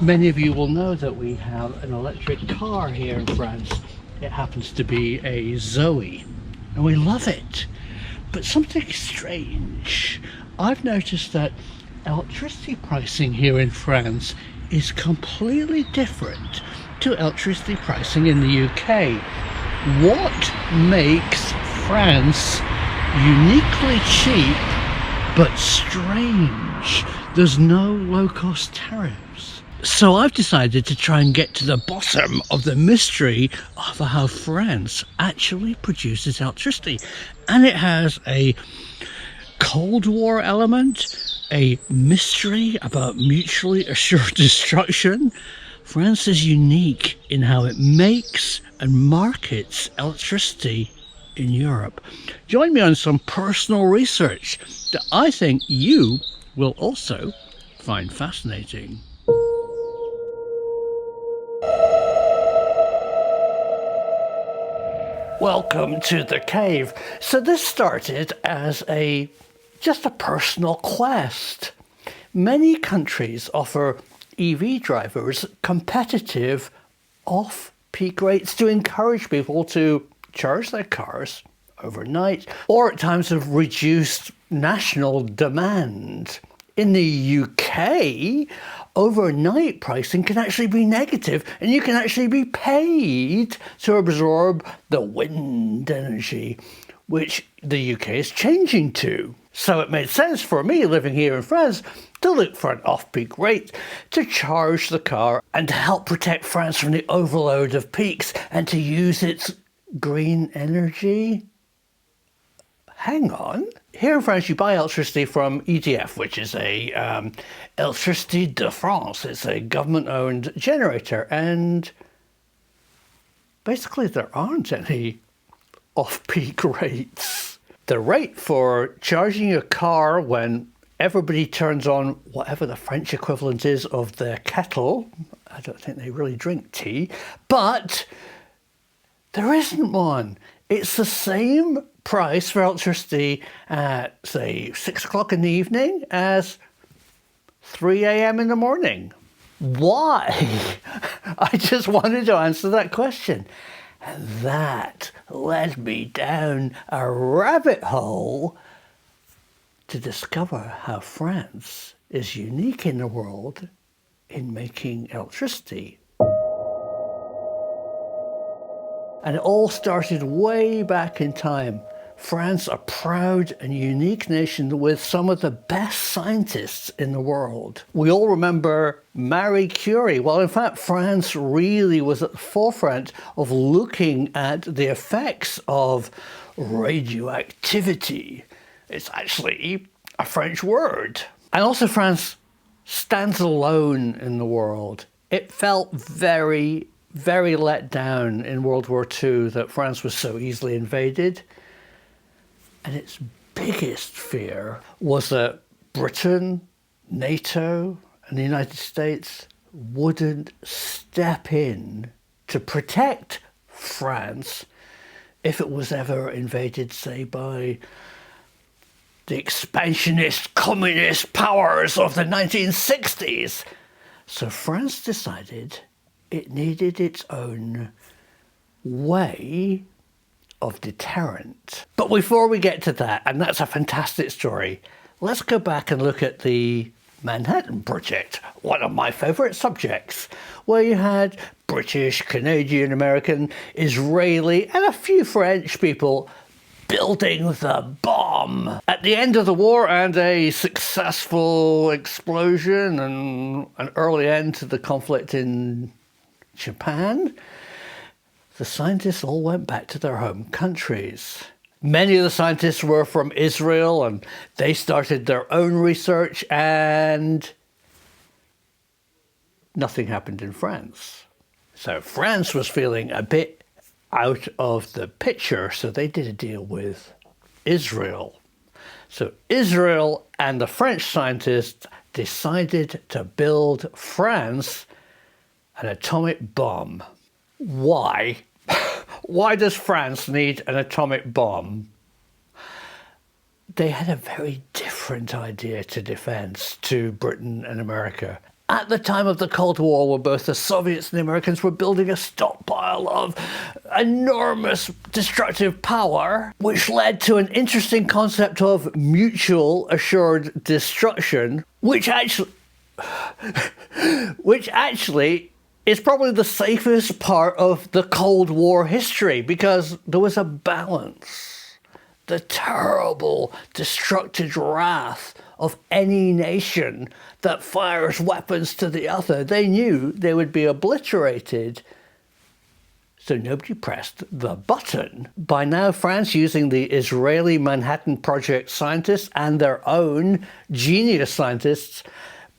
Many of you will know that we have an electric car here in France. It happens to be a Zoe, and we love it. But something strange. I've noticed that electricity pricing here in France is completely different to electricity pricing in the UK. What makes France uniquely cheap but strange? There's no low-cost tariffs. So I've decided to try and get to the bottom of the mystery of how France actually produces electricity. And it has a Cold War element, a mystery about mutually assured destruction. France is unique in how it makes and markets electricity in Europe. Join me on some personal research that I think you will also find fascinating. Welcome to the cave. So this started as just a personal quest. Many countries offer EV drivers competitive off-peak rates to encourage people to charge their cars overnight or at times of reduced national demand. In the UK, overnight pricing can actually be negative, and you can actually be paid to absorb the wind energy, which the UK is changing to. So it made sense for me, living here in France, to look for an off-peak rate to charge the car and to help protect France from the overload of peaks and to use its green energy. Hang on. Here in France, you buy electricity from EDF, which is a Electricité de France. It's a government-owned generator, and basically there aren't any off-peak rates. The rate for charging your car when everybody turns on whatever the French equivalent is of their kettle, I don't think they really drink tea, but there isn't one. It's the same price for electricity at, say, 6 o'clock in the evening as 3 a.m. in the morning. Why? I just wanted to answer that question. And that led me down a rabbit hole to discover how France is unique in the world in making electricity. And it all started way back in time. France, a proud and unique nation with some of the best scientists in the world. We all remember Marie Curie. Well, in fact, France really was at the forefront of looking at the effects of radioactivity. It's actually a French word. And also France stands alone in the world. It felt very let down in World War II that France was so easily invaded. And its biggest fear was that Britain, NATO, and the United States wouldn't step in to protect France if it was ever invaded, say, by the expansionist communist powers of the 1960s. So France decided it needed its own way of deterrent. But before we get to that, and that's a fantastic story, let's go back and look at the Manhattan Project, one of my favourite subjects, where you had British, Canadian, American, Israeli, and a few French people building the bomb. At the end of the war and a successful explosion and an early end to the conflict in Japan, the scientists all went back to their home countries. Many of the scientists were from Israel, and they started their own research, and nothing happened in France. So France was feeling a bit out of the picture, so they did a deal with Israel. So Israel and the French scientists decided to build France an atomic bomb. Why? Why does France need an atomic bomb? They had a very different idea to defence to Britain and America. at the time of the Cold War, where both the Soviets and the Americans were building a stockpile of enormous destructive power, which led to an interesting concept of mutual assured destruction, which actually is probably the safest part of the Cold War history, because there was a balance. The terrible, destructive wrath of any nation that fires weapons to the other, they knew they would be obliterated. So nobody pressed the button. By now, France, using the Israeli Manhattan Project scientists and their own genius scientists,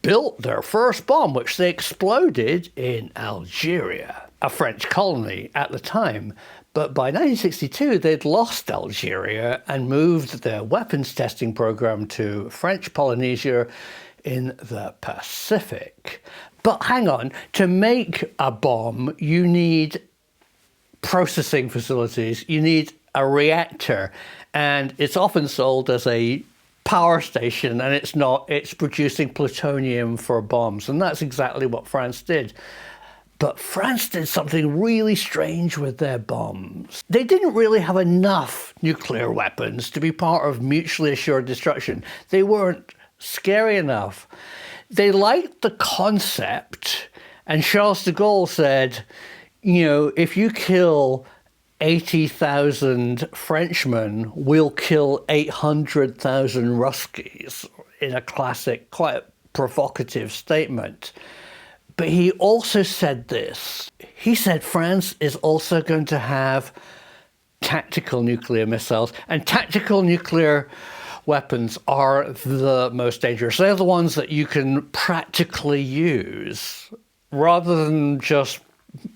built their first bomb, which they exploded in Algeria, a French colony at the time. But by 1962, they'd lost Algeria and moved their weapons testing program to French Polynesia in the Pacific. But hang on, to make a bomb, you need processing facilities, you need a reactor, and it's often sold as a power station, and it's not, it's producing plutonium for bombs, and that's exactly what France did. But France did something really strange with their bombs. They didn't really have enough nuclear weapons to be part of mutually assured destruction. They weren't scary enough. They liked the concept, and Charles de Gaulle said, you know, if you kill 80,000 Frenchmen, we'll kill 800,000 Ruskies, in a classic, quite provocative statement. But he also said this. He said France is also going to have tactical nuclear missiles, and tactical nuclear weapons are the most dangerous. They're the ones that you can practically use. Rather than just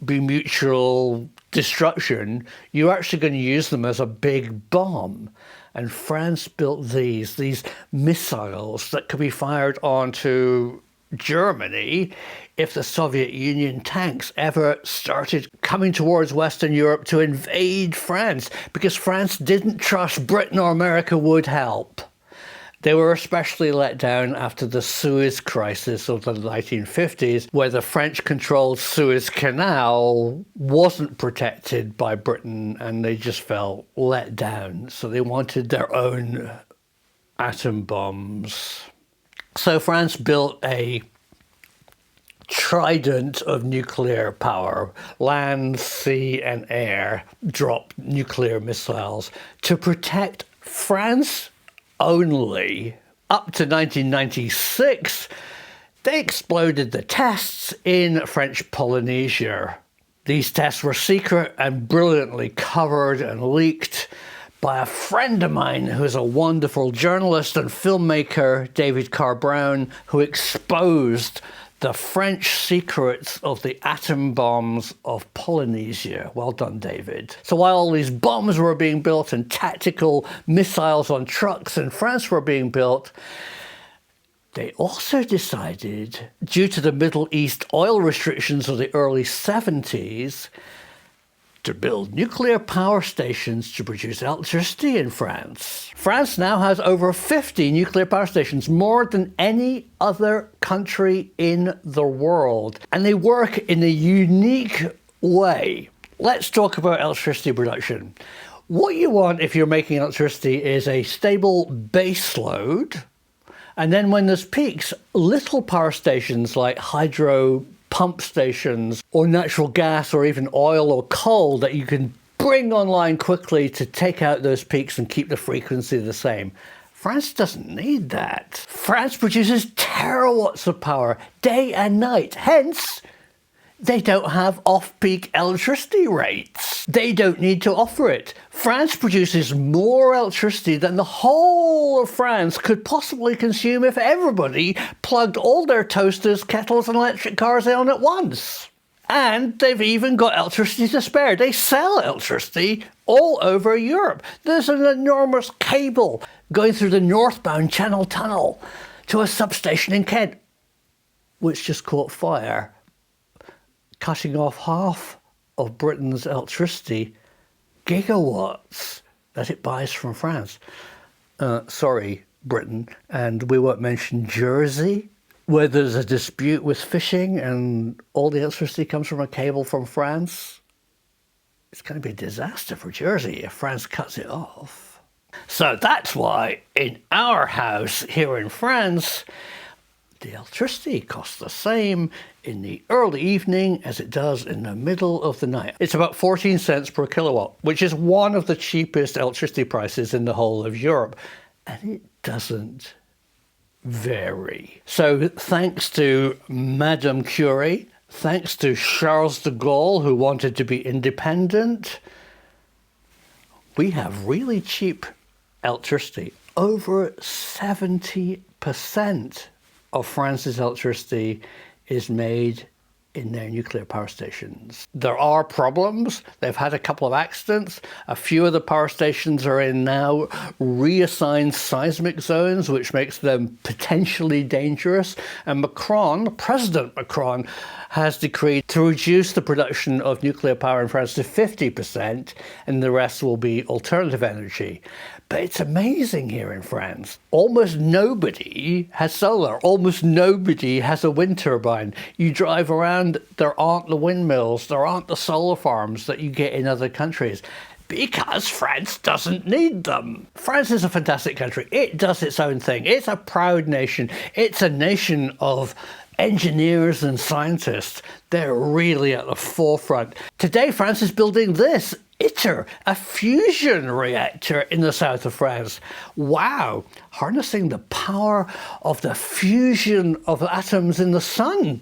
be mutual destruction, you're actually going to use them as a big bomb. And France built these missiles that could be fired onto Germany if the Soviet Union tanks ever started coming towards Western Europe to invade France, because France didn't trust Britain or America would help. They were especially let down after the Suez Crisis of the 1950s, where the French-controlled Suez Canal wasn't protected by Britain, and they just felt let down. So they wanted their own atom bombs. So France built a trident of nuclear power, land, sea, and air, dropped nuclear missiles to protect France only. Up to 1996, they exploded the tests in French Polynesia. These tests were secret and brilliantly covered and leaked by a friend of mine who's a wonderful journalist and filmmaker, David Carr Brown, who exposed the French secrets of the atom bombs of Polynesia. Well done, David. So while all these bombs were being built and tactical missiles on trucks in France were being built, they also decided, due to the Middle East oil restrictions of the early 70s, to build nuclear power stations to produce electricity in France. France now has over 50 nuclear power stations, more than any other country in the world. And they work in a unique way. Let's talk about electricity production. What you want if you're making electricity is a stable base load. And then when there's peaks, little power stations like hydro pump stations or natural gas or even oil or coal that you can bring online quickly to take out those peaks and keep the frequency the same. France doesn't need that. France produces terawatts of power day and night. Hence, they don't have off-peak electricity rates. They don't need to offer it. France produces more electricity than the whole of France could possibly consume if everybody plugged all their toasters, kettles and electric cars on at once. And they've even got electricity to spare. They sell electricity all over Europe. There's an enormous cable going through the northbound Channel Tunnel to a substation in Kent, which just caught fire, cutting off half of Britain's electricity, gigawatts, that it buys from France. Sorry, Britain, and we won't mention Jersey, where there's a dispute with fishing and all the electricity comes from a cable from France, it's going to be a disaster for Jersey if France cuts it off. So that's why in our house here in France, the electricity costs the same in the early evening as it does in the middle of the night. It's about 14 cents per kilowatt, which is one of the cheapest electricity prices in the whole of Europe. And it doesn't vary. So thanks to Madame Curie, thanks to Charles de Gaulle, who wanted to be independent, we have really cheap electricity. Over 70% of France's electricity is made in their nuclear power stations. There are problems. They've had a couple of accidents. A few of the power stations are in now reassigned seismic zones, which makes them potentially dangerous. And President Macron, has decreed to reduce the production of nuclear power in France to 50%, and the rest will be alternative energy. But it's amazing here in France. Almost nobody has solar. Almost nobody has a wind turbine. You drive around, there aren't the windmills, there aren't the solar farms that you get in other countries, because France doesn't need them. France is a fantastic country. It does its own thing. It's a proud nation. It's a nation of engineers and scientists. They're really at the forefront. Today, France is building this ITER, a fusion reactor in the south of France. Wow, harnessing the power of the fusion of atoms in the sun.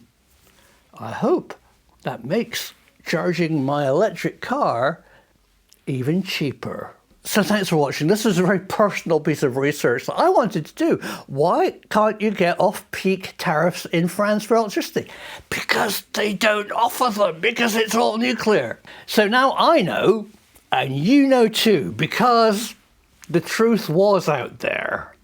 I hope that makes charging my electric car even cheaper. So thanks for watching. This was a very personal piece of research that I wanted to do. Why can't you get off-peak tariffs in France for electricity? Because they don't offer them, because it's all nuclear. So now I know, and you know too, because the truth was out there.